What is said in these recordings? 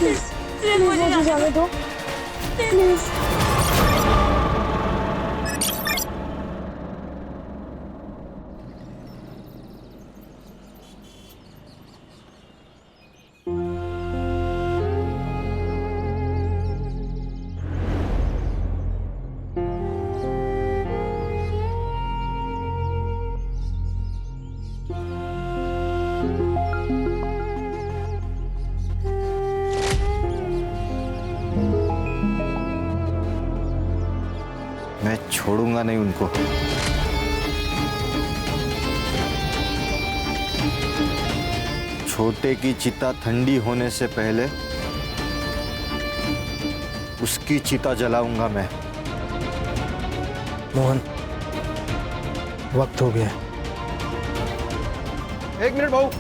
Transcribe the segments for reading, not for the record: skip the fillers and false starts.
मुझे जाने दो प्लीज। मैं छोड़ूंगा नहीं उनको। छोटे की चिता ठंडी होने से पहले उसकी चिता जलाऊंगा मैं। मोहन, वक्त हो गया। एक मिनट भाऊ,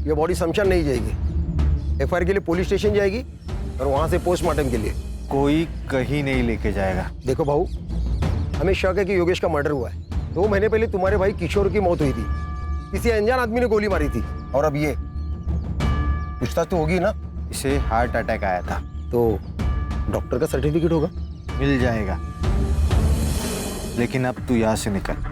ये बॉडी शमशान नहीं जाएगी, एफआईआर के लिए पुलिस स्टेशन जाएगी और वहां से पोस्टमार्टम के लिए। कोई कहीं नहीं लेके जाएगा। देखो भाऊ, हमें शक है कि योगेश का मर्डर हुआ है। 2 महीने पहले तुम्हारे भाई किशोर की मौत हुई थी, किसी अनजान आदमी ने गोली मारी थी। और अब ये पूछताछ तो होगी ना। इसे हार्ट अटैक आया था। तो डॉक्टर का सर्टिफिकेट होगा? मिल जाएगा, लेकिन अब तू यहां से निकल।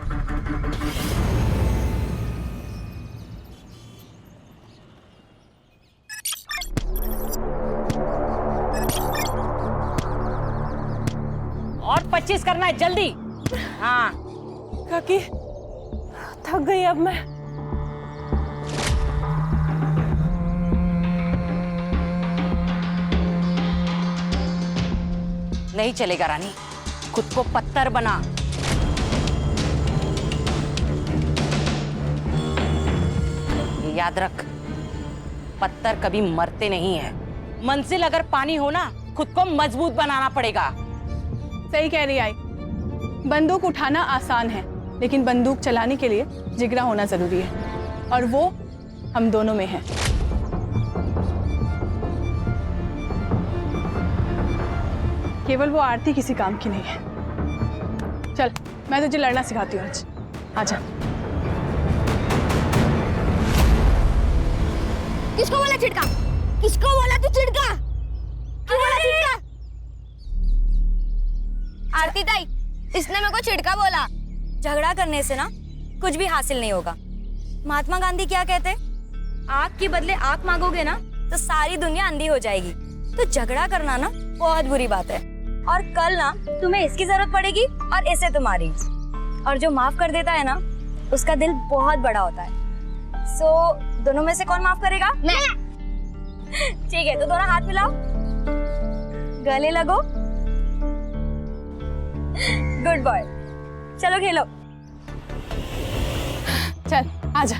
और 25 करना है जल्दी। हाँ काकी, थक गई अब मैं। नहीं चलेगा रानी, खुद को पत्थर बना। ये याद रख, पत्थर कभी मरते नहीं है। मंजिल अगर पानी हो ना, खुद को मजबूत बनाना पड़ेगा। सही कह रही आई। बंदूक उठाना आसान है, लेकिन बंदूक चलाने के लिए जिगरा होना जरूरी है, और वो हम दोनों में है। केवल वो आरती किसी काम की नहीं है। चल, मैं तुझे लड़ना सिखाती हूँ आज। आजा। किसको बोला चिड़का? किसको बोला तू चिड़का? क्यों बोला चिड़का? आरती ताई, इसने मेरे को चिड़का बोला। झगड़ा करने से ना कुछ भी हासिल नहीं होगा। महात्मा गांधी क्या कहते? आग के बदले आग मांगोगे ना तो सारी दुनिया अंधी हो जाएगी। तो झगड़ा करना ना बहुत बुरी बात है, और कल ना तुम्हें इसकी जरूरत पड़ेगी और इसे तुम्हारी। और जो माफ कर देता है ना, उसका दिल बहुत बड़ा होता है। सो दोनों में से कौन माफ करेगा? मैं। ठीक है, तो दोनों हाथ मिलाओ, गले लगो। गुड बॉय, चलो खेलो। चल, आजा।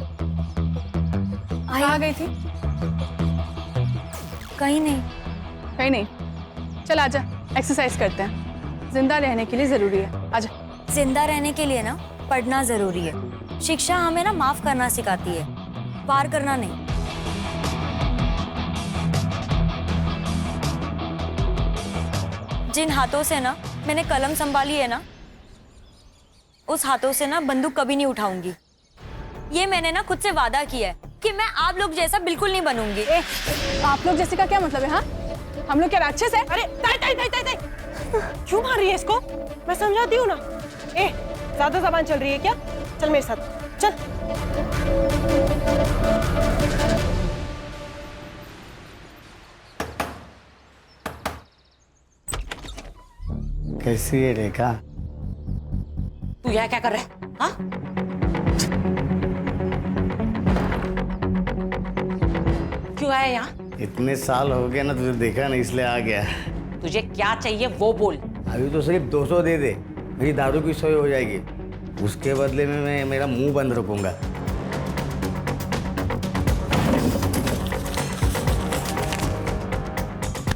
आ गई थी? कहीं नहीं। कहीं नहीं? चल आजा, एक्सरसाइज करते हैं। जिंदा रहने के लिए जरूरी है। आजा। जिंदा रहने के लिए ना पढ़ना जरूरी है। शिक्षा हमें ना माफ करना सिखाती है, वार करना नहीं। जिन हाथों से ना मैंने कलम संभाली है ना, उस हाथों से ना बंदूक कभी नहीं उठाऊंगी। ये मैंने ना खुद से वादा किया है कि मैं आप लोग जैसा बिल्कुल नहीं बनूंगी। आप लोग जैसे का क्या मतलब है? हाँ, हम लोग क्या राक्षस है? अरे ताई ताई ताई ताई ताई, क्यों मार रही है इसको? मैं समझाती हूँ ना। ज्यादा जबान चल रही है क्या? चल मेरे साथ चल। कैसी है रेखा? तू यहाँ क्या कर रहा है? हाँ? क्यों आया यहाँ? इतने साल हो गए ना, तुझे देखा नहीं इसलिए आ गया। तुझे क्या चाहिए वो बोल। अभी तो सिर्फ 200 दे दे, मेरी दारू की सोई हो जाएगी। उसके बदले में मैं मेरा मुंह बंद रखूंगा।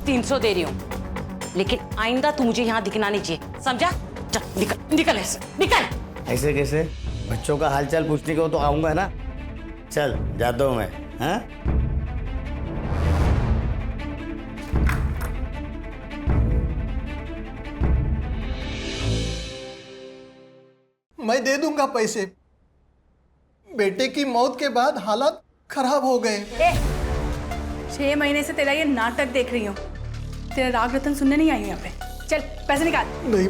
$300 दे रही हूँ, लेकिन आइंदा तू मुझे यहाँ दिखना नहीं चाहिए, समझा? चल निकल, निकल ऐसे, निकल। ऐसे कैसे? बच्चों का हालचाल पूछने को तो आऊंगा ना। चल जाता हूँ मैं। हाँ, मैं दे दूंगा पैसे। बेटे की मौत के बाद हालात खराब हो गए। 6 महीने से तेरा ये नाटक देख रही हूँ। तेरा राग रतन सुनने नहीं आई हूँ यहाँ पे। चल पैसे निकाल। नहीं,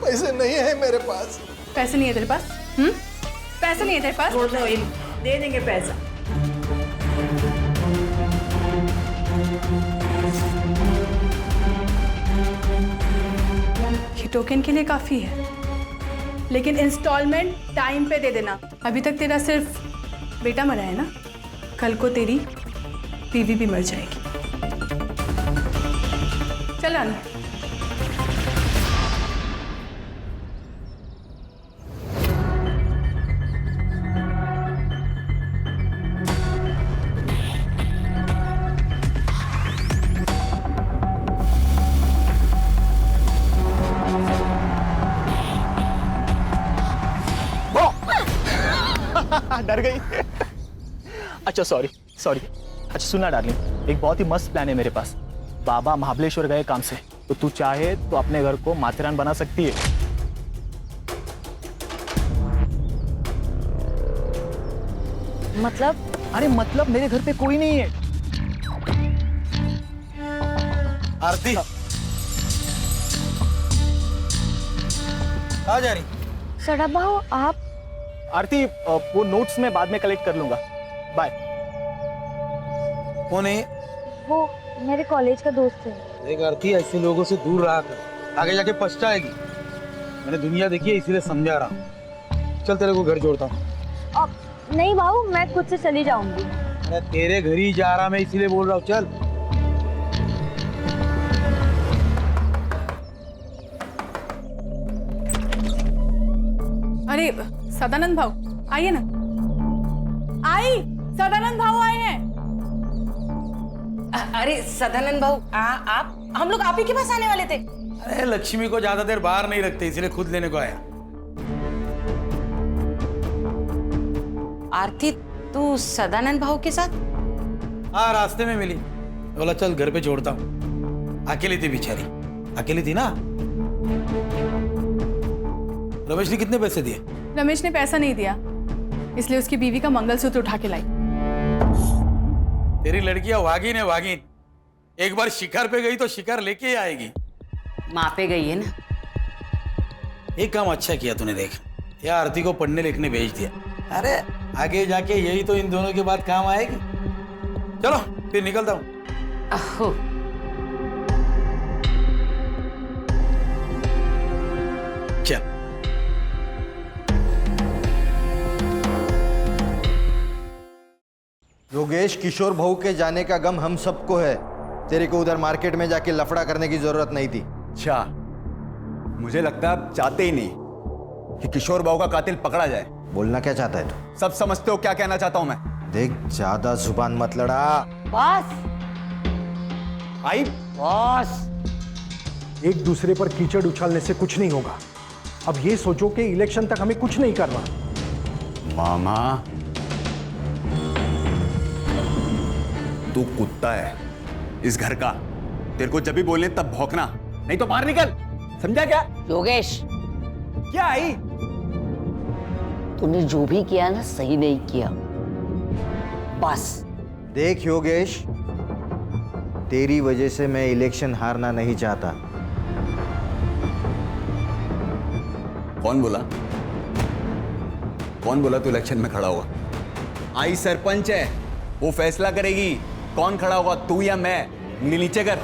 पैसे नहीं है मेरे पास। पैसे नहीं है तेरे पास? पैसे नहीं है तेरे पास? दे देंगे पैसा। ये टोकन के लिए काफी है, लेकिन इंस्टॉलमेंट टाइम पे दे देना। अभी तक तेरा सिर्फ बेटा मरा है ना, कल को तेरी बीवी भी मर जाएगी। चल रानी। डर गई। अच्छा सॉरी। अच्छा सुनना डार्लिंग, एक बहुत ही मस्त प्लान है मेरे पास। बाबा महाबलेश्वर गए काम से, तो तू चाहे तो अपने घर को माथेरान बना सकती है। मतलब? अरे मतलब मेरे घर पे कोई नहीं है। आरती आ जा रही। सड़ा भाव आप? आरती वो नोट्स मैं बाद में कलेक्ट कर लूंगा। बाय। कौन है? वो मेरे कॉलेज का दोस्त है। देख आरती, ऐसे लोगों से दूर रहा कर, आगे जाके पछताएगी। मैंने दुनिया देखी है, इसीलिए समझा रहा हूँ। चल तेरे को घर जोड़ता हूँ। नहीं भाऊ, मैं खुद से चली जाऊंगी। अरे तेरे घर ही जा रहा मैं, इसीलिए बोल रहा हूँ। चल। अरे सदानंद भाऊ आइए ना। सदानंद भाऊ आए हैं। अरे सदानंद भाऊ, आप हम लोग आप ही के पास आने वाले थे। अरे लक्ष्मी को ज्यादा देर बाहर नहीं रखते, इसलिए खुद लेने को आया। आरती, तू सदानंद भाऊ के साथ? हाँ, रास्ते में मिली, बोला चल घर पे छोड़ता हूँ। अकेली थी बेचारी, अकेली थी ना। रमेश ने कितने पैसे दिए? रमेश ने पैसा नहीं दिया, इसलिए उसकी बीवी का मंगलसूत्र उठा के लाई। तेरी लड़कियां वागिन है, वागिन। एक बार शिकार पे गई तो शिकार लेके ही आएगी। माँ पे गई है ना। एक काम अच्छा किया तूने, देख या आरती को पढ़ने लिखने भेज दिया। अरे आगे जाके यही तो इन दोनों के बाद काम आएगी। चलो फिर निकलता हूँ। अहो, चल। योगेश, किशोर बहू के जाने का गम हम सबको है। तेरे को उधर मार्केट में जाके लफड़ा करने की जरूरत नहीं थी। अच्छा, मुझे लगता है आप चाहते ही नहीं कि किशोर बाबू का कातिल पकड़ा जाए। बोलना क्या चाहता है तू? सब समझते हो क्या कहना चाहता हूं मैं। देख, ज्यादा जुबान मत लड़ा। बॉस। आई बॉस। एक दूसरे पर कीचड़ उछालने से कुछ नहीं होगा। अब ये सोचो कि इलेक्शन तक हमें कुछ नहीं करना। मामा, तू कुत्ता है इस घर का। तेरे को जब भी बोलने तब भौंकना, नहीं तो बाहर निकल। समझा क्या? योगेश, क्या आई? तूने जो भी किया ना, सही नहीं किया। बस। देख योगेश, तेरी वजह से मैं इलेक्शन हारना नहीं चाहता। कौन बोला? कौन बोला तू इलेक्शन में खड़ा होगा? आई सरपंच है, वो फैसला करेगी कौन खड़ा होगा, तू या मैं। उंगली नीचे कर।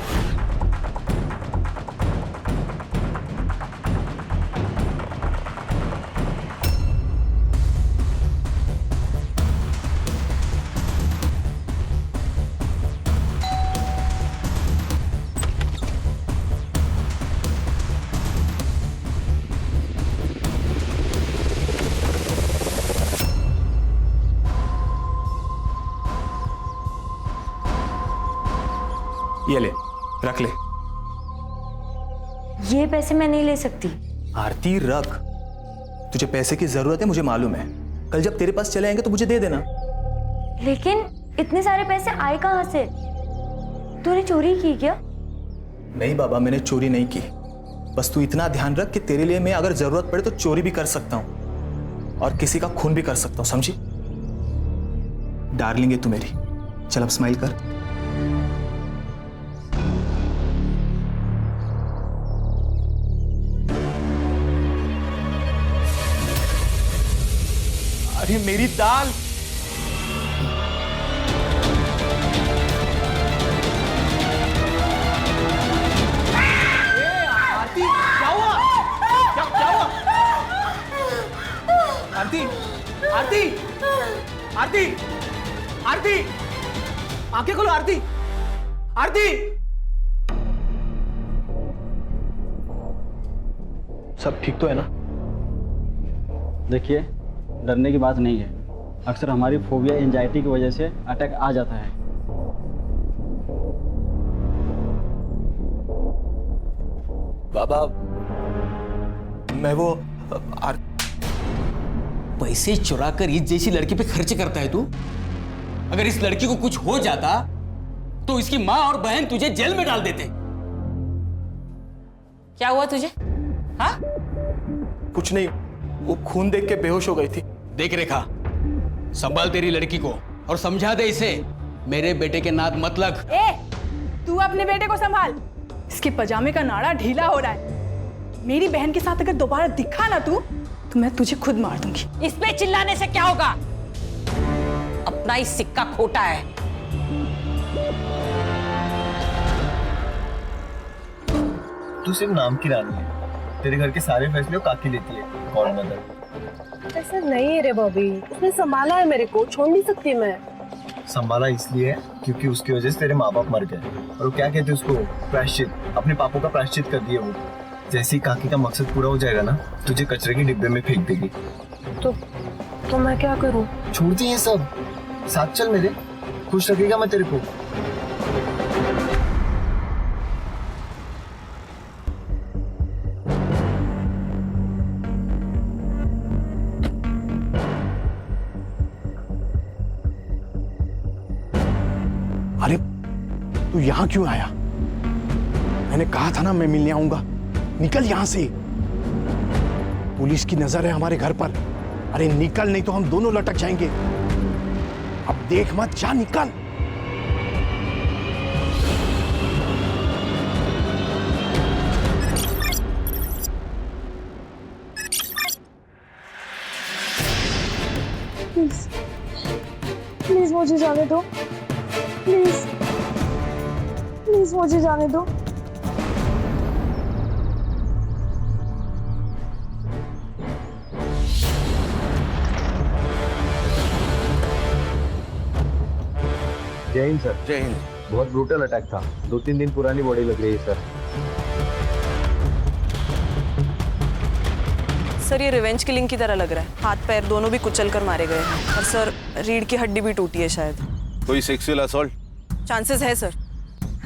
ये ले, रख ले। ये पैसे मैं नहीं ले सकती। आरती रख, तुझे पैसे की जरूरत है, मुझे मालूम है। कल जब तेरे पास चले आएंगे तो मुझे दे देना। लेकिन इतने सारे पैसे आए कहाँ से? तूने चोरी की क्या? नहीं बाबा, मैंने चोरी नहीं की। बस तू इतना ध्यान रख कि तेरे लिए मैं अगर जरूरत पड़े तो चोरी भी कर सकता हूं और किसी का खून भी कर सकता हूं, समझी? डार्लिंग है तू मेरी। चल अब स्माइल कर। अरे मेरी दाल। आरती क्या हुआ? क्या हुआ? आरती आरती आरती आरती आंखें खोलो आरती। आरती सब ठीक तो है ना? देखिए, डरने की बात नहीं है। अक्सर हमारी फोबिया एंजाइटी की वजह से अटैक आ जाता है। बाबा मैं वो पैसे चुरा कर इस जैसी लड़की पे खर्च करता है तू? अगर इस लड़की को कुछ हो जाता तो इसकी माँ और बहन तुझे जेल में डाल देते। क्या हुआ तुझे? हाँ? कुछ नहीं, वो खून देख के बेहोश हो गई थी। देख रेखा, संभाल तेरी लड़की को और समझा दे इसे मेरे बेटे के नाद मत लग। तू अपने बेटे को संभाल। इसके पजामे का नाड़ा ढीला हो रहा है। मेरी बहन के साथ अगर दोबारा दिखा ना तू, तो मैं तुझे खुद मार दूंगी। इस पे चिल्लाने से क्या होगा? अपना ही सिक्का खोटा है। तू सिर्फ नाम की रानी है। तेरे घर के सारे फैसले काकी लेती है। कौन मदर? ऐसा नहीं है रे बॉबी, उसने संभाला है मेरे को, छोड़ नहीं सकती मैं। संभाला इसलिए है क्योंकि उसकी वजह से तेरे माँ बाप मर गए और वो क्या कहते हैं उसको, प्रायश्चित। अपने पापों का प्रायश्चित कर दिए वो। जैसे ही काकी का मकसद पूरा हो जाएगा ना, तुझे कचरे के डिब्बे में फेंक देगी। तो मैं क्या करूं? छोड़ दी ये सब, साथ चल मेरे, खुश रखेगा मैं तेरे को। अरे तू यहां क्यों आया? मैंने कहा था ना मैं मिलने आऊंगा। निकल यहां से। पुलिस की नजर है हमारे घर पर। अरे निकल, नहीं तो हम दोनों लटक जाएंगे। अब देख मत, जा निकल। प्लीज मुझे जाने दो। प्लीज प्लीज मुझे जाने दो। जय हिंद सर। जय हिंद। बहुत ब्रूटल अटैक था। 2-3 दिन पुरानी बॉडी लग रही है सर। सर ये रिवेंज किलिंग की तरह लग रहा है। हाथ पैर दोनों भी कुचल कर मारे गए हैं और सर रीढ़ की हड्डी भी टूटी है शायद। कोई सेक्सुअल असॉल्ट? चांसेस है सर।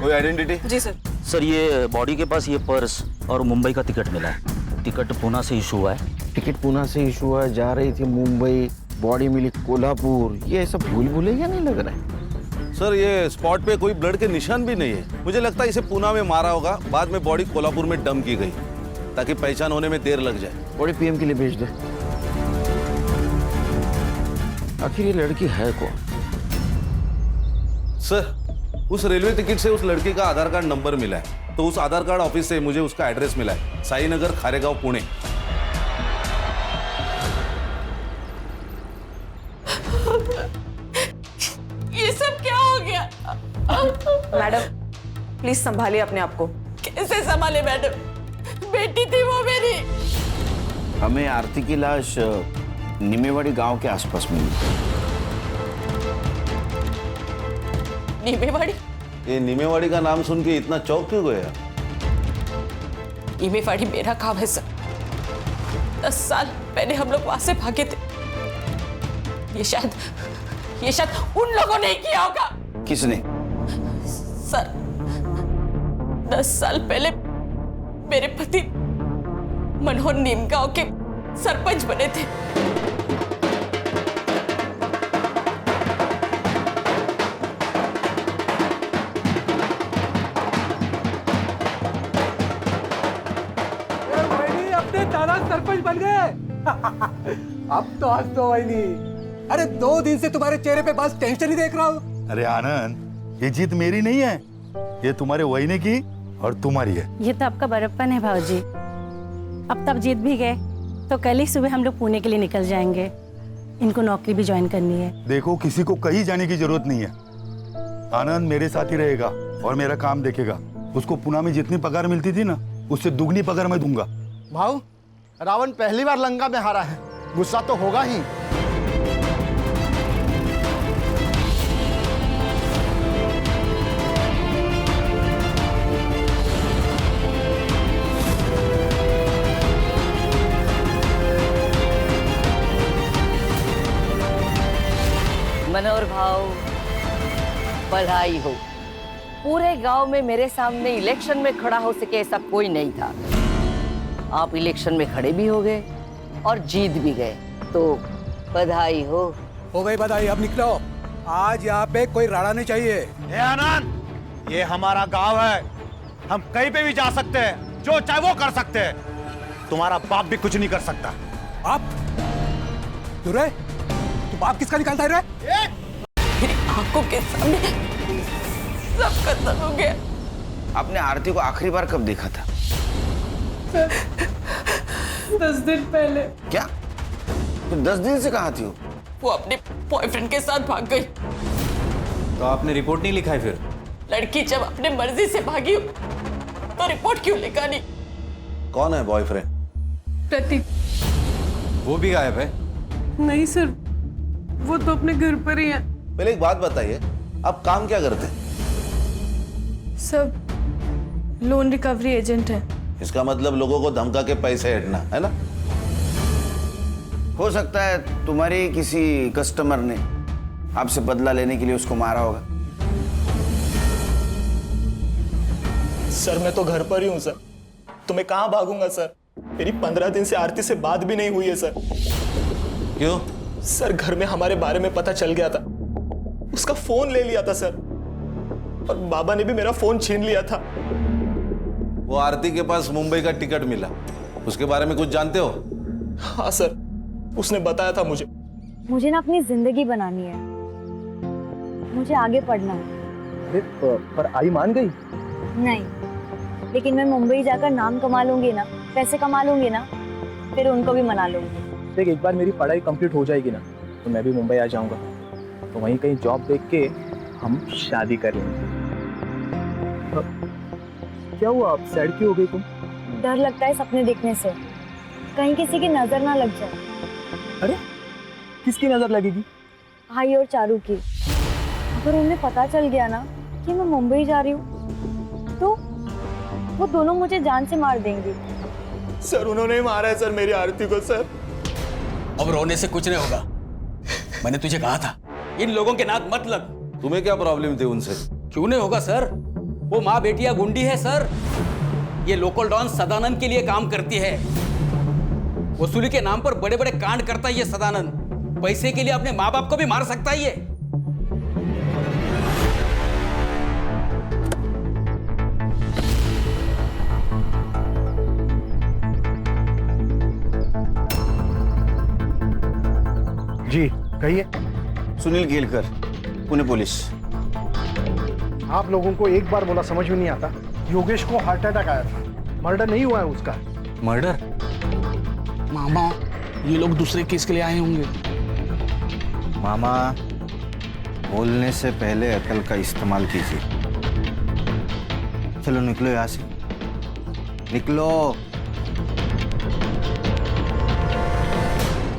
कोई आइडेंटिटी? जी सर। सर ये बॉडी के पास ये पर्स और मुंबई का टिकट मिला है। टिकट पूना से इशू हुआ है। टिकट पूना से इशू हुआ, जा रही थी मुंबई, बॉडी मिली कोल्हापुर। ये सब भूल भुलैया नहीं लग रहा है सर। ये स्पॉट पे कोई ब्लड के निशान भी नहीं है। मुझे लगता है इसे पूना में मारा होगा, बाद में बॉडी कोल्हापुर में डंप की गई ताकि पहचान होने में देर लग जाए। बॉडी पीएम के लिए भेज दे। आखिर ये लड़की है कौन? सर उस रेलवे टिकट से उस लड़की का आधार कार्ड नंबर मिला है, तो उस आधार कार्ड ऑफिस से मुझे उसका एड्रेस मिला है, साई नगर, खारेगांव, पुणे। ये सब क्या हो गया? मैडम प्लीज संभालिए अपने आप को। कैसे संभाले मैडम? बेटी थी वो मेरी। हमें आरती की लाश निमेवाड़ी गांव के आसपास मिली। नीमेवाड़ी? ये नीमेवाड़ी का नाम सुन के इतना चौंक क्यों गया? नीमेवाड़ी मेरा गांव है सर। 10 साल पहले हम लोग वहां से भागे थे। ये शायद उन लोगों ने किया होगा। किसने? सर 10 साल पहले मेरे पति मनोहर नीमगांव के सरपंच बने थे। अपने दादा सरपंच बन गए। अब तो हंस दो वहीनी। अरे 2 दिन से तुम्हारे चेहरे पे बस टेंशन ही देख रहा हूँ। अरे आनंद, ये जीत मेरी नहीं है, ये तुम्हारे वहीने की और तुम्हारी है। ये तो आपका बड़प्पन है भाऊजी। अब तब जीत भी गए तो कल ही सुबह हम लोग पुणे के लिए निकल जाएंगे। इनको नौकरी भी ज्वाइन करनी है। देखो, किसी को कहीं जाने की जरूरत नहीं है। आनंद मेरे साथ ही रहेगा और मेरा काम देखेगा। उसको पुणे में जितनी पगार मिलती थी ना, उससे दुगनी पगार मैं दूंगा। भाऊ, रावण पहली बार लंका में हारा है, गुस्सा तो होगा ही। मनोहर भाव, बधाई हो। पूरे गांव में मेरे सामने इलेक्शन में खड़ा हो सके ऐसा कोई नहीं था। आप इलेक्शन में खड़े भी हो गए और जीत भी गए, तो बधाई हो। गई बधाई, अब निकलो। आज यहाँ पे कोई राड़ा नहीं चाहिए। हे आनंद, ये हमारा गांव है, हम कहीं पे भी जा सकते हैं, जो चाहे वो कर सकते हैं। तुम्हारा बाप भी कुछ नहीं कर सकता। आप दुरे, तू बाप किसका निकालता है रे? मेरी आंखों के सामने सब खत्म हो गया। आपने आरती को आखिरी बार कब देखा था? 10 दिन पहले। क्या? तो 10 दिन से कहाँ थी वो अपने बॉयफ्रेंड के साथ भाग गई। तो आपने रिपोर्ट नहीं लिखा है फिर? लड़की जब अपने मर्जी से भागी तो रिपोर्ट क्यों लिखा नहीं? कौन है बॉयफ्रेंड? प्रतीक। वो भी गायब है? नहीं सर, वो तो अपने घर पर ही है। पहले एक बात बताइए, आप काम क्या करते हैं? सब लोन रिकवरी एजेंट है। इसका मतलब लोगों को धमका के पैसे हटना है ना? हो सकता है तुम्हारी किसी कस्टमर ने आपसे बदला लेने के लिए उसको मारा होगा। सर मैं तो घर पर ही हूँ सर, तो मैं कहाँ भागूंगा सर? मेरी 15 दिन से आरती से बात भी नहीं हुई है सर। क्यों? सर घर में हमारे बारे में पता चल गया था, उसका फोन ले लिया था सर, और बाबा ने भी मेरा फोन छीन लिया था। वो आरती के पास मुंबई का टिकट मिला, उसके बारे में कुछ जानते हो? हाँ सर, उसने बताया था मुझे। मुझे ना अपनी जिंदगी बनानी है, मुझे आगे पढ़ना है। पर आई मान गई? नहीं, लेकिन मैं मुंबई जाकर नाम कमा लूंगी ना, पैसे कमा लूंगी ना, फिर उनको भी मना लूंगी। देख, एक बार मेरी पढ़ाई कंप्लीट हो जाएगी ना, तो मैं भी मुंबई आ जाऊंगा, तो वहीं कहीं जॉब देख के हम शादी कर लेंगे। क्या हुआ, आप सैड क्यों हो गई तुम? डर लगता है सपने देखने से, कहीं किसी की नजर ना लग जाए। अरे किसकी नजर लगेगी? भाई और चारू की। अगर उन्हें पता चल गया ना कि मैं मुंबई जा रही हूँ, तो वो दोनों मुझे जान से मार देंगे। सर उन्होंने मारा है सर मेरी आरती को सर। अब रोने से कुछ नहीं होगा, मैंने तुझे कहा था इन लोगों के नाक मत लग। तुम्हें क्या प्रॉब्लम थी उनसे? क्यों नहीं होगा सर, वो माँ बेटिया गुंडी है सर। ये लोकल डॉन सदानंद के लिए काम करती है, वसूली के नाम पर बड़े बड़े कांड करता है ये सदानंद। पैसे के लिए अपने माँ बाप को भी मार सकता है ये। जी कहिए। सुनील केलकर, पुणे पुलिस। आप लोगों को एक बार बोला समझ में नहीं आता? योगेश को हार्ट अटैक आया था, मर्डर नहीं हुआ है उसका। मर्डर? मामा, ये लोग दूसरे केस के लिए आए होंगे। मामा, बोलने से पहले अकल का इस्तेमाल कीजिए। चलो निकलो यहाँ से, निकलो।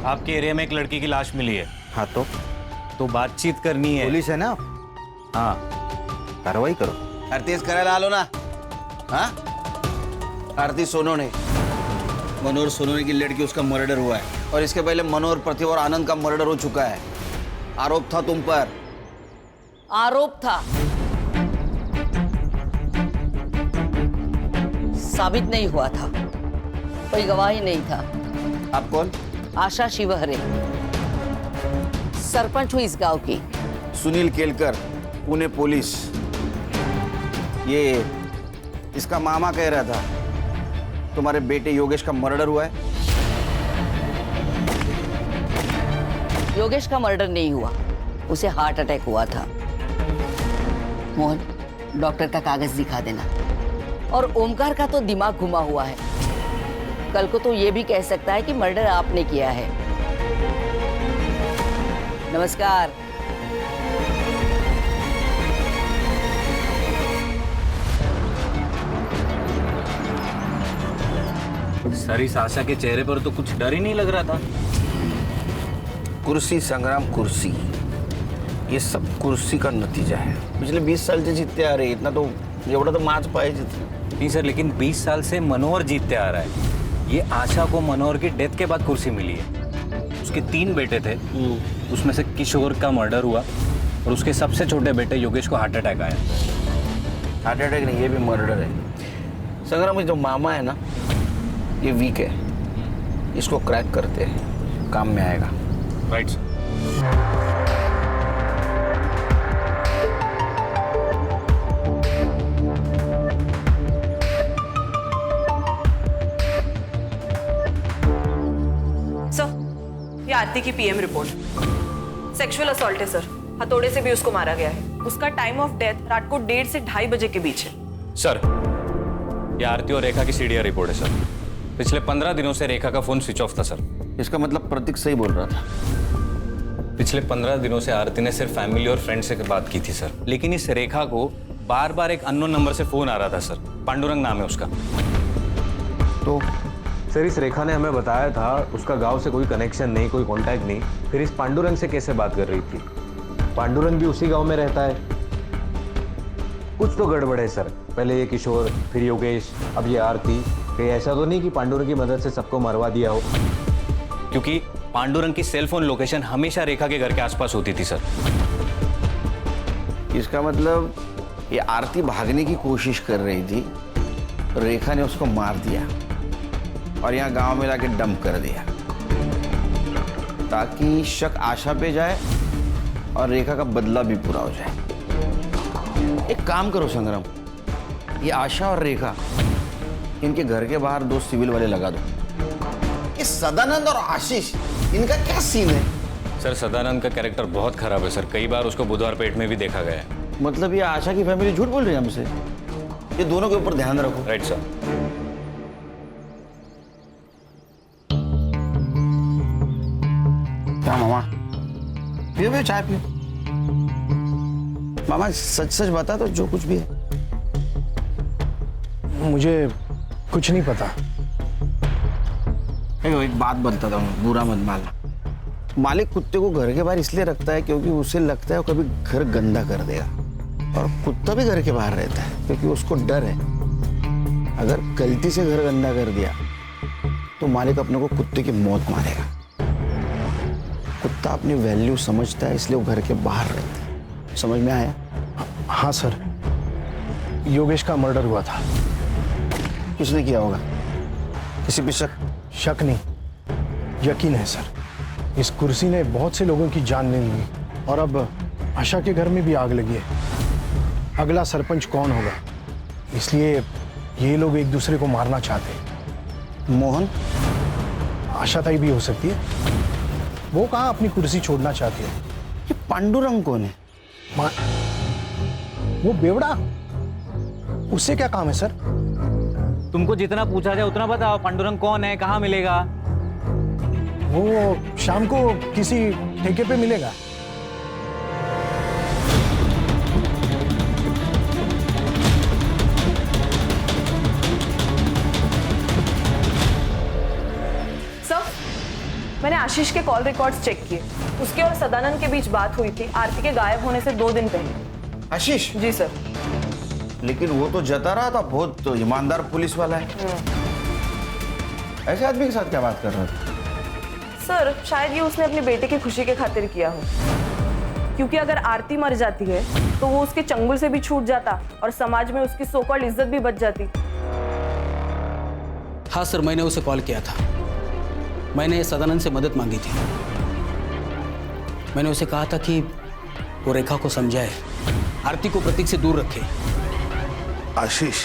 आपके एरिया में एक लड़की की लाश मिली है। हाँ तो बातचीत करनी है। पुलिस है ना? हाँ, कार्रवाई करो। आरती करायला आलो ना? हाँ, आरती सोनोने, मनोहर सोनोने की लड़की, उसका मर्डर हुआ है। और इसके पहले मनोहर, प्रतिभा और आनंद का मर्डर हो चुका है। आरोप था तुम पर। आरोप था, साबित नहीं हुआ था, कोई गवाही नहीं था। आप कौन? आशा शिवहरे, सरपंच हुई इस गांव की। सुनील केलकर, पुणे पुलिस। ये इसका मामा कह रहा था तुम्हारे बेटे योगेश का मर्डर हुआ है। योगेश का मर्डर नहीं हुआ, उसे हार्ट अटैक हुआ था। मोहन, डॉक्टर का कागज दिखा देना। और ओमकार का तो दिमाग घुमा हुआ है, कल को तो ये भी कह सकता है कि मर्डर आपने किया है। नमस्कार। सर, इस आशा के चेहरे पर तो कुछ डर ही नहीं लग रहा था। कुर्सी संग्राम, कुर्सी, ये सब कुर्सी का नतीजा है। पिछले 20 साल से जीतते आ रहे, इतना तो एवढा तो माच पाहिजे। नहीं सर, लेकिन 20 साल से मनोहर जीतते आ रहा है। ये आशा को मनोहर की डेथ के बाद कुर्सी मिली है। उसके 3 बेटे थे, उसमें से किशोर का मर्डर हुआ और उसके सबसे छोटे बेटे योगेश को हार्ट अटैक आया। हार्ट अटैक नहीं, ये भी मर्डर है। संग्राम, जो मामा है ना, ये वीक है, इसको क्रैक करते हैं, काम में आएगा। Right sir. ये आरती की पीएम रिपोर्ट। सेक्सुअल असॉल्ट है सर, हथौड़े से भी उसको मारा गया है। उसका टाइम ऑफ डेथ रात को 1:30 से 2:30 बजे के बीच है। सर, ये आरती और रेखा की सीडीआर रिपोर्ट है सर। पिछले 15 दिनों से रेखा का फोन स्विच ऑफ था सर। इसका मतलब प्रतीक सही बोल रहा था। पिछले 15 दिनों से आरती ने सिर्फ फैमिली और फ्रेंड से बात की थी सर, लेकिन इस रेखा को बार बार एक अननोन नंबर से फोन आ रहा था सर। पांडुरंग नाम है उसका। तो सर, इस रेखा ने हमें बताया था उसका गांव से कोई कनेक्शन नहीं, कोई कांटेक्ट नहीं, फिर इस पांडुरंग से कैसे बात कर रही थी? पांडुरंग भी उसी गांव में रहता है। कुछ तो गड़बड़ है सर। पहले ये किशोर, फिर योगेश, अब ये आरती। कहीं ऐसा तो नहीं कि पांडुरंग की मदद से सबको मरवा दिया हो? क्योंकि पांडुरंग की सेल फोन लोकेशन हमेशा रेखा के घर के आसपास होती थी सर। इसका मतलब ये आरती भागने की कोशिश कर रही थी, रेखा ने उसको मार दिया और यहाँ गांव में लाके डंप कर दिया ताकि शक आशा पे जाए और रेखा का बदला भी पूरा हो जाए। एक काम करो संग्राम, ये आशा और रेखा, इनके घर के बाहर 2 सिविल वाले लगा दो। ये सदानंद और आशीष, इनका क्या सीन है? सर, सदानंद का कैरेक्टर बहुत खराब है सर। कई बार उसको बुधवार पेट में भी देखा गया है। मतलब ये आशा की फैमिली झूठ बोल रही है हमसे? ये दोनों के ऊपर ध्यान रखो। Right sir. क्या मामा, पियो चाय पियो। मामा सच सच बता तो, जो कुछ भी है। मुझे कुछ नहीं पता। एक बात बताता हूँ, बुरा मत मानना। मालिक कुत्ते को घर के बाहर इसलिए रखता है क्योंकि उसे लगता है वो कभी घर गंदा कर देगा, और कुत्ता भी घर के बाहर रहता है क्योंकि उसको डर है अगर गलती से घर गंदा कर दिया तो मालिक अपने को कुत्ते की मौत मारेगा। कुत्ता अपनी वैल्यू समझता है, इसलिए वो घर के बाहर रहता है। समझ में आया? हाँ सर, योगेश का मर्डर हुआ था। किसने किया होगा? किसी पे शक? शक नहीं, यकीन है सर। इस कुर्सी ने बहुत से लोगों की जान ले ली और अब आशा के घर में भी आग लगी है। अगला सरपंच कौन होगा, इसलिए ये लोग एक दूसरे को मारना चाहते हैं। मोहन? आशा ताई भी हो सकती है। वो कहाँ अपनी कुर्सी छोड़ना चाहती है। ये पांडुरंग कौन है? वो बेवड़ा, उससे क्या काम है सर? तुमको जितना पूछा जाए उतना बताओ। पांडुरंग कौन है, कहाँ मिलेगा? वो शाम को किसी ठेके पे मिलेगा। सर, मैंने आशीष के कॉल रिकॉर्ड्स चेक किए। उसके और सदानंद के बीच बात हुई थी आरती के गायब होने से 2 दिन पहले। आशीष? जी सर। लेकिन वो तो जता रहा था, बहुत तो ईमानदार पुलिस वाला है। ऐसे आदमी के साथ क्या बात कर रहा था? सर, शायद ये उसने अपने बेटे की खुशी के खातिर किया हो, क्योंकि अगर आरती मर जाती है तो वो उसके चंगुल से भी छूट जाता और समाज में उसकी सो कॉल्ड इज्जत भी बच जाती। हाँ सर, मैंने उसे कॉल किया था। मैंने सदानंद से मदद मांगी थी। मैंने उसे कहा था कि वो रेखा को समझाए, आरती को प्रतीक से दूर रखे। आशीष,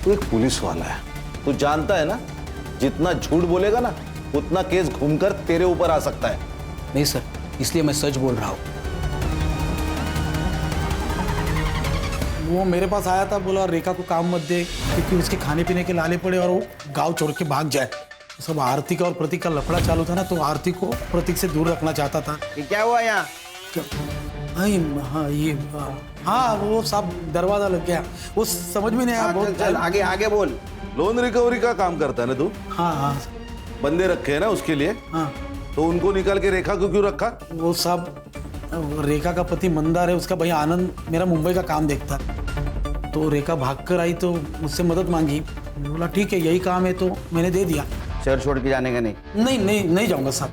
तू एक पुलिस वाला है, तू जानता है ना, जितना झूठ बोलेगा ना उतना केस घूमकर तेरे ऊपर आ सकता है। नहीं सर, इसलिए मैं सच बोल रहा हूँ। वो मेरे पास आया था, बोला रेखा को काम मत दे क्योंकि उसके खाने पीने के लाले पड़े और वो गांव छोड़ के भाग जाए। सब आरती का और प्रतीक का लफड़ा चालू था ना, तो आरती को प्रतीक से दूर रखना चाहता था। ये क्या हुआ यहाँ? हाँ वो सब दरवाजा लग गया, वो समझ में नहीं आया। बहुत चल आगे आगे बोल। लोन रिकवरी का काम करता है ना तू? हाँ हाँ। बंदे रखे हैं ना उसके लिए? हाँ। तो उनको निकाल के रेखा को क्यों रखा? वो सब रेखा का पति मंदार है, उसका भैया आनंद मेरा मुंबई का काम देखता है। तो रेखा भागकर आई तो मुझसे मदद मांगी, बोला ठीक है यही काम है, तो मैंने दे दिया। शहर छोड़ के जाने का नहीं? नहीं जाऊंगा साहब।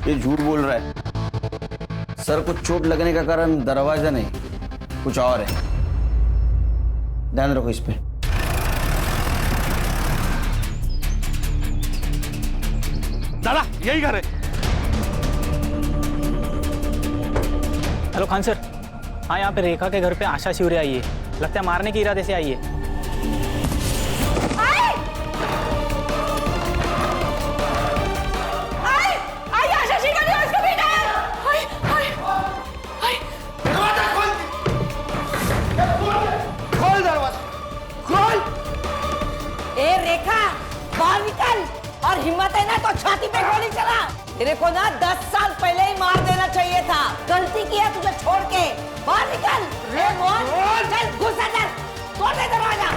ये झूठ बोल रहा है। सर को चोट लगने का कारण दरवाजा नहीं, कुछ और है। ध्यान रखो इस पे। दादा यही घर है। हेलो खान सर, हाँ यहाँ पे रेखा के घर पे आशा शिवरे आई है, लगता है मारने के इरादे से आई है। खोल दरवाजा, खोल। ए रेखा, बाहर निकल, और हिम्मत है ना तो छाती पे गोली चला। तेरे को ना 10 साल पहले ही मार देना चाहिए था, गलती किया तुझे छोड़ के। बाहर निकल रे मोहन, चल घुस अंदर, तोड़ दे दरवाजा।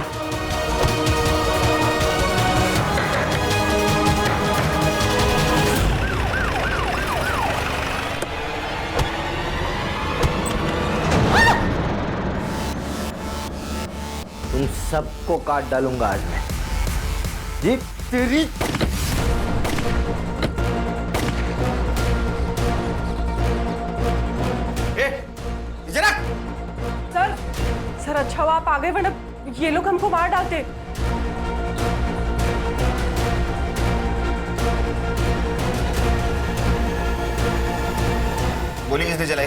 तुम सबको काट डालूंगा आज मैं। जी तेरी सर अच्छा हुआ आप आ गए, वरना ये लोग हमको मार डालते। गोली किसने चलाई?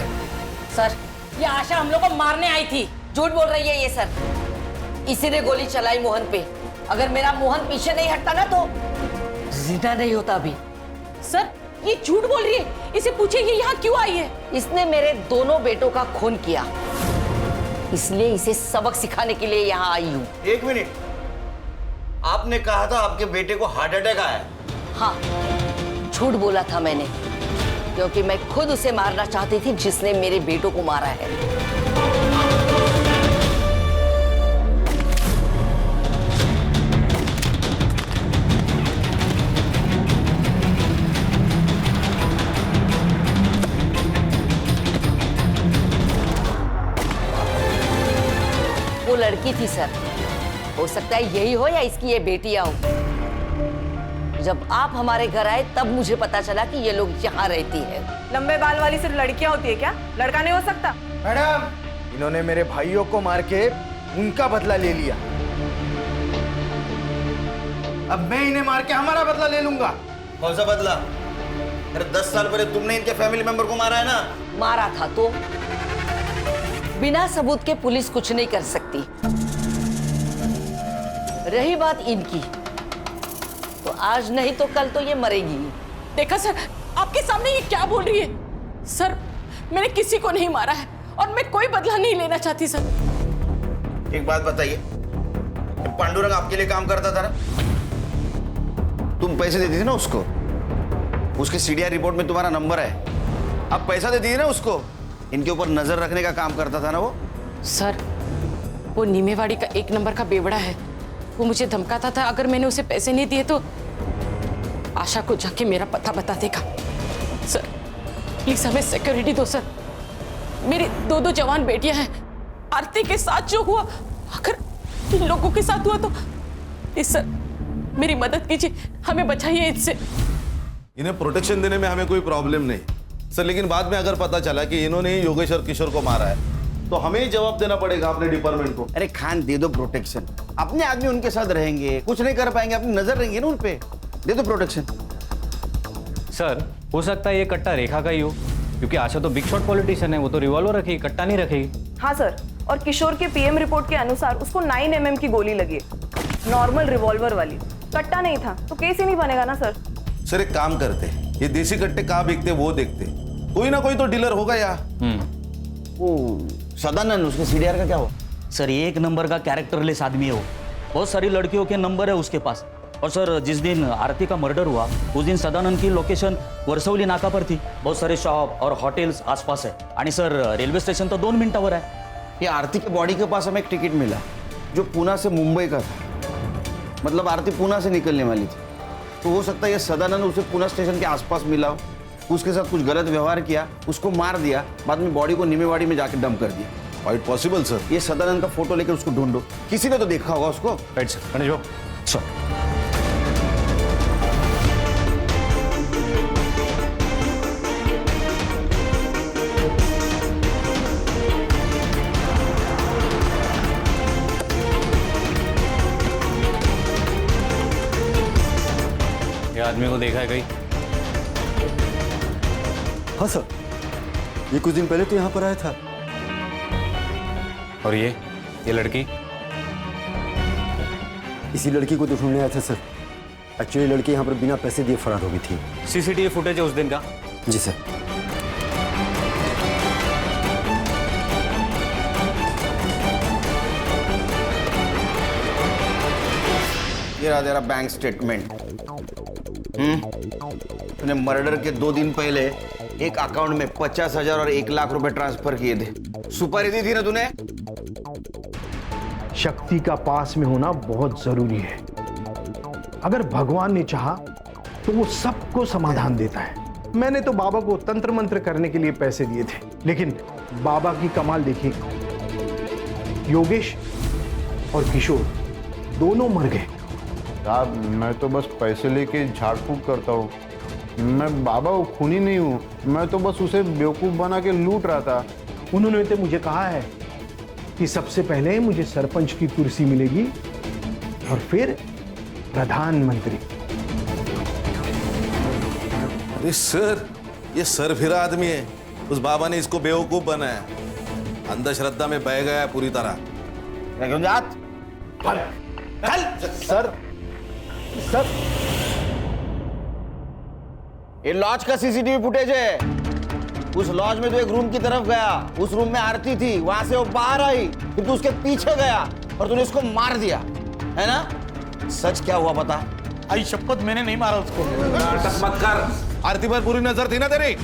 सर ये आशा हम लोग को मारने आई थी। झूठ बोल रही है ये सर, इसी ने गोली चलाई मोहन पे। अगर मेरा मोहन पीछे नहीं हटता ना तो जिंदा नहीं होता अभी। सर ये झूठ बोल रही है, इसे पूछिए ये यहाँ क्यों आई है। इसने मेरे दोनों बेटों का खून किया, इसलिए इसे सबक सिखाने के लिए यहाँ आई हूँ। एक मिनट, आपने कहा था आपके बेटे को हार्ट अटैक आया? हाँ झूठ बोला था मैंने, क्योंकि मैं खुद उसे मारना चाहती थी जिसने मेरे बेटों को मारा है। वो लड़की थी सर, हो सकता है यही हो या इसकी ये बेटियां हो। जब आप हमारे घर आए तब मुझे पता चला कि ये लोग यहाँ रहती है। लंबे बाल वाली सिर्फ लड़कियां होती है क्या? लड़का नहीं हो सकता? मैडम, इन्होंने मेरे भाइयों को मार के उनका बदला ले लिया, अब मैं इन्हें मार के हमारा बदला ले लूंगा। कौन सा बदला? अरे 10 साल पहले तुमने इनके फैमिली मेंबर को मारा है ना? मारा था तो बिना सबूत के पुलिस कुछ नहीं कर सकती। रही बात इनकी, तो आज नहीं तो कल तो ये मरेगी। देखा सर, आपके सामने ये क्या बोल रही है। सर मैंने किसी को नहीं मारा है और मैं कोई बदला नहीं लेना चाहती सर। एक बात बताइए, पांडुरंग आपके लिए काम करता था ना? तुम पैसे देती थी ना उसको, उसके सीडीआर रिपोर्ट में तुम्हारा नंबर है, आप पैसा देती थी ना उसको, इनके ऊपर नजर रखने का काम करता था ना वो? सर वो नीमेवाड़ी का 1 नंबर का बेवड़ा है, वो मुझे धमकाता था अगर मैंने उसे पैसे नहीं दिए तो आशा को जाके मेरा पता बता देगा। सर प्लीज हमें सिक्योरिटी दो सर, मेरी 2 जवान बेटियां हैं। आरती के साथ जो हुआ अगर इन लोगों के साथ हुआ तो प्लीज सर मेरी मदद कीजिए, हमें बचाइए इनसे। इन्हें प्रोटेक्शन देने में हमें कोई प्रॉब्लम नहीं सर, लेकिन बाद में अगर पता चला कि इन्होंने ही योगेश और किशोर को मारा है तो हमें ही जवाब देना पड़ेगा अपने डिपार्टमेंट को। अरे खान दे दो प्रोटेक्शन, अपने आदमी उनके साथ रहेंगे, कुछ नहीं कर पाएंगे, अपनी नजर रहेंगे ना उन पे, दे दो प्रोटेक्शन। सर हो सकता है ये कट्टा रेखा का ही हो, क्योंकि आशा तो बिग शॉट पॉलिटिशियन है, वो तो रिवॉल्वर रखेगी, कट्टा नहीं रखेगी। हाँ सर, और किशोर के पीएम रिपोर्ट के अनुसार उसको 9 mm की गोली लगी है। नॉर्मल रिवॉल्वर वाली, कट्टा नहीं था तो केस ही नहीं बनेगा ना सर। सर एक काम करते, ये देसी कट्टे कहाँ बिकते वो देखते, कोई ना कोई तो डीलर होगा यहाँ। वो सदानंद, उसके सीडीआर का क्या हुआ? सर ये एक नंबर का कैरेक्टरलेस आदमी है वो, बहुत सारी लड़कियों के नंबर है उसके पास। और सर जिस दिन आरती का मर्डर हुआ उस दिन सदानंद की लोकेशन वरसवली नाका पर थी, बहुत सारे शॉप और होटल्स आसपास है, आणि सर रेलवे स्टेशन तो 2 मिनटावर है। ये आरती के बॉडी के पास हमें एक टिकट मिला जो पूना से मुंबई का था, मतलब आरती पूना से निकलने वाली थी। तो हो सकता है ये सदानंद उसे पूना स्टेशन के आसपास मिला हो, उसके साथ कुछ गलत व्यवहार किया, उसको मार दिया, बाद में बॉडी को निमेवाड़ी में जाकर डंप कर दिया। Quite possible sir. ये सदानंद का फोटो लेकर उसको ढूंढो, किसी ने तो देखा होगा उसको। राइट सर, गणेश बाबू। सर ये आदमी को देखा है कहीं? हाँ सर, ये कुछ दिन पहले तो यहाँ पर आया था। और ये लड़की? इसी लड़की को तो ढूंढने आया था सर। एक्चुअली लड़की यहाँ पर बिना पैसे दिए फरार हो गई थी। सीसीटीवी फुटेज है उस दिन का? जी सर। ये रहा तेरा बैंक स्टेटमेंट। तूने मर्डर के 2 दिन पहले एक अकाउंट में 50,000 और 1 लाख रुपए ट्रांसफर किए थे। सुपारी दी थी ना तूने? शक्ति का पास में होना बहुत जरूरी है। अगर भगवान ने चाहा तो वो सबको समाधान देता है। मैंने तो बाबा को तंत्र मंत्र करने के लिए पैसे दिए थे, लेकिन बाबा की कमाल देखिए, योगेश और किशोर दोनों मर गए। साहब मैं तो बस पैसे लेके झाड़ फूक करता हूँ, मैं बाबा वो खूनी नहीं हूँ, मैं तो बस उसे बेवकूफ़ बना के लूट रहा था। उन्होंने तो मुझे कहा है कि सबसे पहले मुझे सरपंच की कुर्सी मिलेगी और फिर प्रधानमंत्री। अरे सर, ये सर फिरा आदमी है, उस बाबा ने इसको बेवकूफ बनाया, अंधश्रद्धा में बह गया पूरी तरह। सर सर ये लॉज का सीसीटीवी फुटेज है। उस लॉज में तो एक रूम की तरफ गया, उस रूम में आरती थी, वहां से वो बाहर आई, फिर तू उसके पीछे गया और तूने उसको मार दिया, है ना? सच क्या हुआ बता? आई शपथ, मैंने नहीं मारा उसको। नाटक मत कर, आरती पर पूरी नजर थी ना तेरी।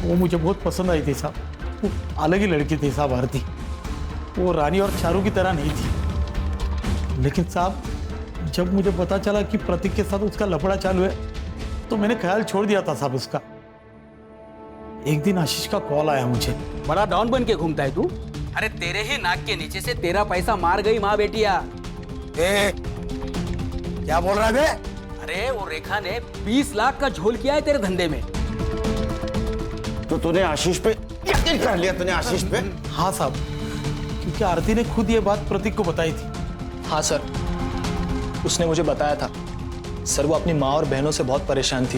वो मुझे बहुत पसंद आई थी साहब, वो अलग ही लड़की थी साहब आरती, वो रानी और चारू की तरह नहीं थी। लेकिन साहब जब मुझे पता चला कि प्रतीक के साथ उसका लफड़ा चालू है तो मैंने ख्याल छोड़ दिया था साहब उसका। एक दिन आशीष का कॉल आया मुझे। बड़ा डॉन बन के घूमता है तू? अरे तेरे ही नाक के नीचे से तेरा पैसा मार गई माँ बेटिया। क्या बोल रहा है बे? अरे वो रेखा ने 20 लाख का झोल किया है तेरे धंधे में। तो तूने आशीष पे यकीन कर लिया? तूने आशीष पे? हाँ साहब, क्योंकि आरती ने खुद ये बात प्रतीक को बताई थी। हाँ सर, उसने मुझे बताया था। सर वो अपनी माँ और बहनों से बहुत परेशान थी,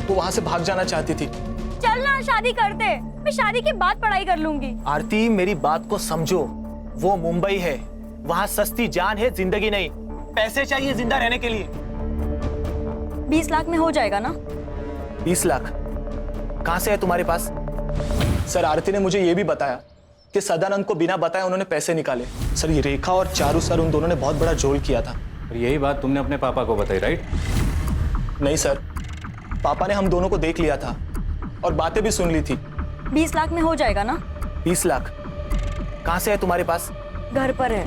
वो वहां से भाग जाना चाहती थी। चल ना शादी करते, मैं शादी के बाद पढ़ाई कर लूंगी। आरती मेरी बात को समझो, वो मुंबई है, वहां सस्ती जान है, जिंदगी नहीं। पैसे चाहिए जिंदा रहने के लिए। 20 लाख में हो जाएगा ना? 20 लाख कहां से है तुम्हारे पास? सर आरती ने मुझे ये भी बताया कि सदानंद को बिना बताए उन्होंने पैसे निकाले। सर ये रेखा और चारू सर, उन दोनों ने बहुत बड़ा झोल किया था। और यही बात तुमने अपने पापा को बताई, राइट? नहीं सर, पापा ने हम दोनों को देख लिया था और बातें भी सुन ली थी। 20 लाख में हो जाएगा ना? 20 लाख कहां से है तुम्हारे पास? घर पर है।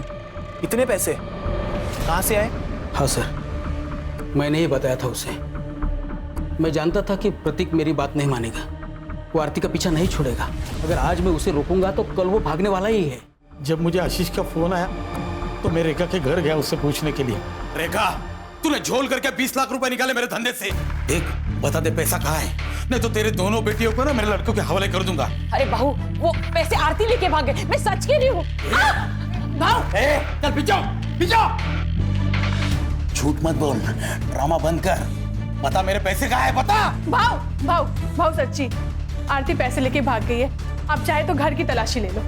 इतने पैसे कहां से आए? हाँ सर, मैंने ही बताया था उसे। मैं जानता था कि प्रतीक मेरी बात नहीं मानेगा, वो आरती का पीछा नहीं छोड़ेगा। अगर आज मैं उसे रोकूंगा तो कल वो भागने वाला ही है। जब मुझे आशीष का फोन आया तो मैं रेखा के घर गया उससे पूछने के लिए। रेखा, तूने झोल करके 20 लाख रुपए निकाले मेरे धंधे से। एक बता दे पैसा कहाँ है, नहीं तो तेरे दोनों बेटियों को ना मेरे लड़कों के हवाले कर दूंगा। अरे बहू, वो पैसे आरती लेके भागे, मैं सच कह रही हूँ। चल पीछो पीछो। झूठ मत बोल, ड्रामा बंद कर, बता मेरे पैसे कहाँ है, बता। भाव सच्ची, आरती पैसे लेके भाग गई है। आप चाहे तो घर की तलाशी ले लो।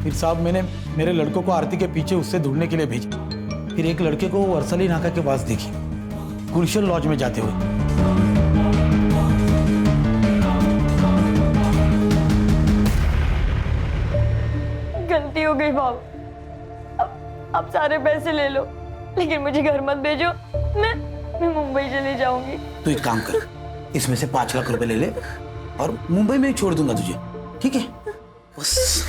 फिर साहब मैंने मेरे लड़कों को आरती के पीछे उससे ढूंढने के लिए भेजा। फिर एक लड़के को वो अरसली नाका के पास देखी, गुलशन लॉज में जाते हुए। गलती हो गई बाबू, अब सारे पैसे ले लो, लेकिन मुझे घर मत भेजो। मैं मुंबई चली जाऊंगी। तो एक काम कर, इसमें से 5 लाख रुपए ले ले और मुंबई में ही छोड़ दूंगा तुझे, ठीक है? बस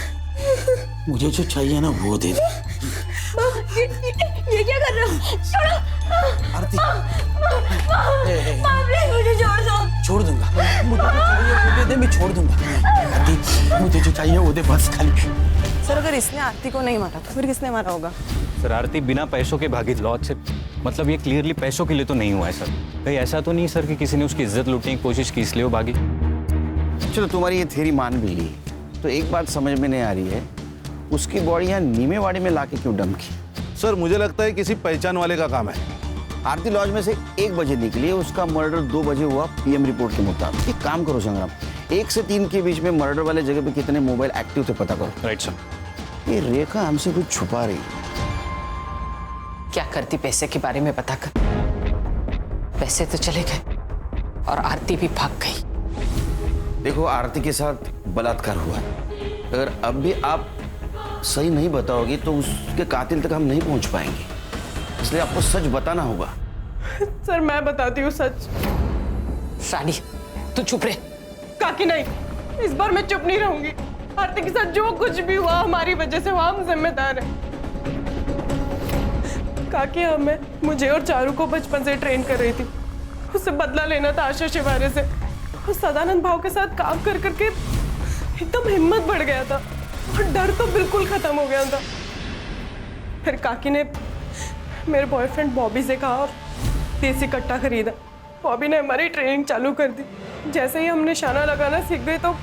मुझे जो चाहिए ना वो दे दे। ये क्या कर रहे हो? छोड़ो आरती, मुझे छोड़ दो। छोड़ दूंगा, मुझे जो चाहिए वो दे दे, मैं छोड़ दूंगा। आरती, मुझे जो चाहिए वो दे बस खाली। सर अगर इसने आरती को नहीं मारा तो फिर किसने मारा होगा? सर आरती बिना पैसों के भागी लॉज से, मतलब ये क्लियरली पैसों के लिए तो नहीं हुआ है सर। कहीं ऐसा तो नहीं सर कि किसी ने उसकी इज्जत लूटने की कोशिश की इसलिए वो भागी? चलो तुम्हारी ये थ्योरी मान भी ली, तो एक बात समझ में नहीं आ रही है, उसकी बॉडी यहाँ नीमेवाड़ी में लाके क्यों डंप की? सर मुझे लगता है किसी पहचान वाले का काम है। आरती लॉज में से 1 बजे निकली है, उसका मर्डर 2 बजे हुआ पीएम रिपोर्ट के मुताबिक। एक काम करो संग्राम, 1 से 3 के बीच में मर्डर वाले जगह पे कितने मोबाइल एक्टिव थे पता करो। Right sir. ये रेखा हमसे कुछ छुपा रही है। क्या करती पैसे के बारे में पता कर। पैसे तो चले गए और आरती भी भाग गई। देखो आरती के साथ बलात्कार हुआ है, अगर अब भी आप सही नहीं बताओगी तो उसके कातिल तक हम नहीं पहुंच पाएंगे, इसलिए आपको सच बताना होगा। सर मैं बताती हूँ सच। रानी तू चुप रहे। काकी नहीं, इस बार मैं चुप नहीं रहूंगी। आरती के साथ जो कुछ भी हुआ हमारी वजह से हुआ, हम जिम्मेदार हैं। काकी हमें, मुझे और चारू को बचपन से ट्रेन कर रही थी, उससे बदला लेना था आशा शिवारे से। उस सदानंद भाव के साथ काम कर करके एकदम हिम्मत बढ़ गया था और डर तो बिल्कुल खत्म हो गया था। फिर काकी ने मेरे बॉयफ्रेंड बॉबी से कहा और देसी कट्टा खरीदा। बॉबी ने हमारी ट्रेनिंग चालू कर दी। जैसे ही हम निशाना लगाना सीख गए तो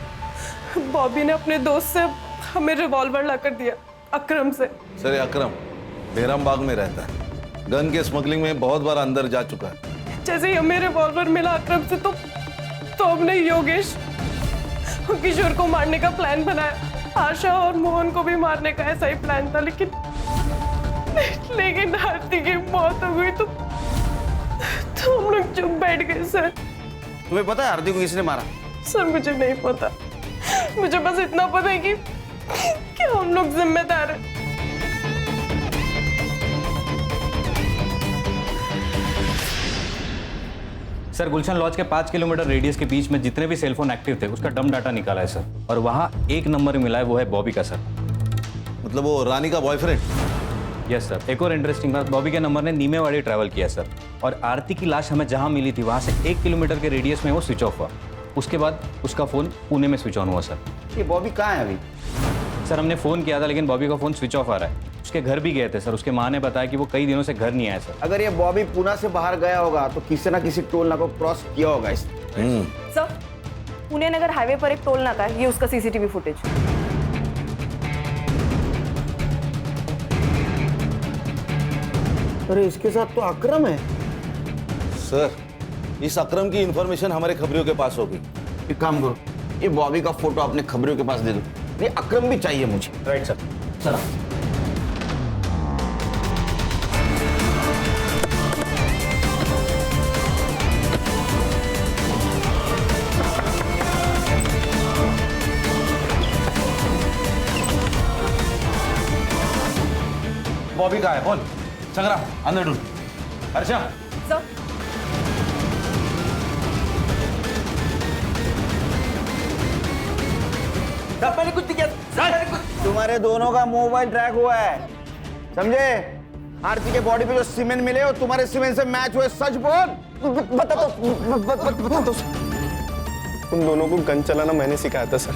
बॉबी ने अपने दोस्त से हमें रिवॉल्वर ला कर दिया, अकरम से। सर अकरम बेरम बाग में रहता है, गन के स्मगलिंग में बहुत बार अंदर जा चुका है। जैसे ही हमें रिवॉल्वर मिला अकरम से तो हमने योगेश और किशोर को मारने का प्लान बनाया। आशा और मोहन को भी मारने का ऐसा ही प्लान था, लेकिन आरती की मौत हो गई तो हम लोग चुप बैठ गए। सर तुम्हें पता है आरती को किसने मारा? सर मुझे नहीं पता, मुझे बस इतना पता है कि हम लोग जिम्मेदार हैं। सर गुलशन लॉज के 5 किलोमीटर रेडियस के बीच में जितने भी सेलफोन एक्टिव थे उसका डम डाटा निकाला है सर, और वहाँ 1 नंबर मिला है, वो है बॉबी का सर। मतलब वो रानी का बॉयफ्रेंड? Yes sir. एक और इंटरेस्टिंग बात, बॉबी के नंबर ने नीमेवाड़ी ट्रैवल किया सर, और आरती की लाश हमें जहाँ मिली थी वहाँ से 1 किलोमीटर के रेडियस में वो स्विच ऑफ हुआ। उसके बाद उसका फ़ोन पुणे में स्विच ऑन हुआ सर। ये बॉबी कहाँ है अभी? सर हमने फ़ोन किया था लेकिन बॉबी का फ़ोन स्विच ऑफ आ रहा है। उसके घर भी गए थे सर, उसके माँ ने बताया कि वो कई दिनों से घर नहीं आया सर। अगर ये बॉबी पुणे से बाहर गया होगा तो किसी ना किसी टोल नाका को क्रॉस किया होगा इसने। सर पुणे नगर हाईवे पर एक टोल नाका है, ये उसका सीसीटीवी फुटेज। अरे इसके साथ तो अकरम है। सर इस अकरम की इंफॉर्मेशन हमारे खबरियों के पास होगी। एक काम करो, ये बॉबी का फोटो अपने खबरियों के पास दे दो, ये अकरम भी चाहिए मुझे। Right sir. चलो बॉबी कहाँ है बोल। संग्राम अंदर ढूंढ। अर्षा सर मैंने कुछ किया, तुम्हारे दोनों का मोबाइल ट्रैक हुआ है, समझे? आरती के बॉडी पे जो सीमेंट मिले और तुम्हारे सीमेंट से मैच हुए, सच बोल। बता दो। उन दोनों को गन चलाना मैंने सिखाया था सर।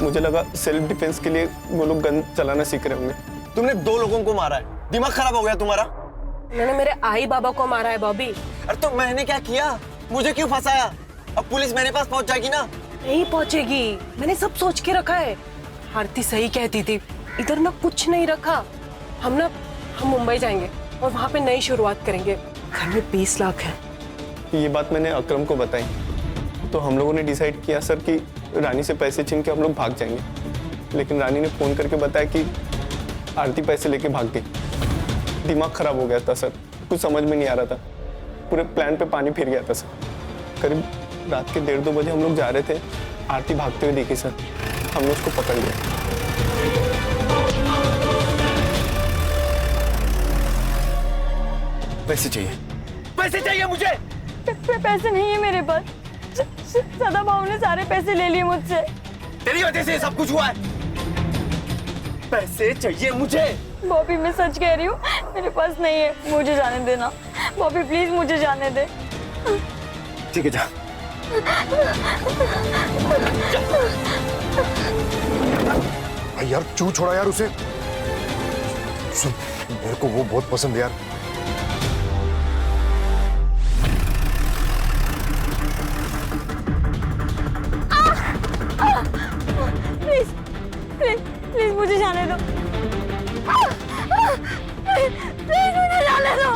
मुझे लगा सेल्फ डिफेंस के लिए वो लोग गन चलाना सीख रहे होंगे। तुमने 2 लोगों को मारा है, दिमाग खराब हो गया तुम्हारा? मैंने मेरे आई बाबा को मारा है बॉबी। अरे तो मैंने क्या किया? मुझे क्यों फंसाया? अब पुलिस मेरे पास पहुंच जाएगी ना? नहीं पहुंचेगी, मैंने सब सोच के रखा है। आरती सही कहती थी, इधर ना कुछ नहीं रखा। हम मुंबई जाएंगे और वहाँ पे नई शुरुआत करेंगे। घर में 20 लाख है। ये बात मैंने अकरम को बताई तो हम लोगों ने डिसाइड किया सर कि रानी से पैसे छीन के हम लोग भाग जाएंगे। लेकिन रानी ने फोन करके बताया कि आरती पैसे लेके भाग गई। दिमाग खराब हो गया था सर, कुछ समझ में नहीं आ रहा था, पूरे प्लान पे पानी फिर गया था सर। करीब रात के 1:30-2 बजे हम लोग जा रहे थे, आरती भागते हुए दिखी सर, हमने उसको पकड़ लिया। पैसे चाहिए, पैसे चाहिए मुझे। पैसे नहीं है मेरे पास, सदा भाव ने सारे पैसे ले लिए मुझसे। तेरी वजह से सब कुछ हुआ है। पैसे चाहिए मुझे। बॉबी मैं सच कह रही हूँ, मेरे पास नहीं है, मुझे जाने देना बॉबी, प्लीज मुझे जाने दे। ठीक है जा। भाई यार क्यों छोड़ा यार उसे? सुन, मेरे को वो बहुत पसंद है यार। प्लीज प्लीज प्लीज मुझे जाने दो, प्लीज मुझे जाने दो।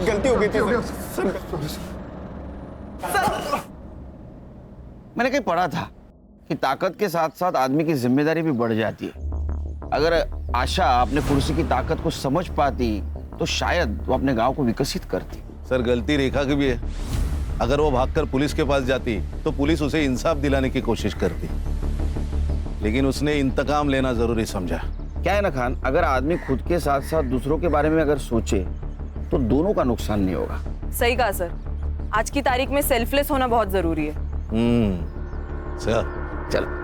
गलती हो गई थी सर। मैंने कहीं पढ़ा था कि ताकत के साथ साथ आदमी की जिम्मेदारी भी बढ़ जाती है। अगर आशा अपने कुर्सी की ताकत को समझ पाती तो शायद वो अपने गांव को विकसित करती। सर गलती रेखा की भी है। अगर वो भागकर पुलिस के पास जाती तो पुलिस उसे इंसाफ दिलाने की कोशिश करती, लेकिन उसने इंतकाम लेना जरूरी समझा। क्या है ना खान, अगर आदमी खुद के साथ साथ दूसरों के बारे में अगर सोचे तो दोनों का नुकसान नहीं होगा। सही कहा सर, आज की तारीख में सेल्फलेस होना बहुत जरूरी है। सर चलो।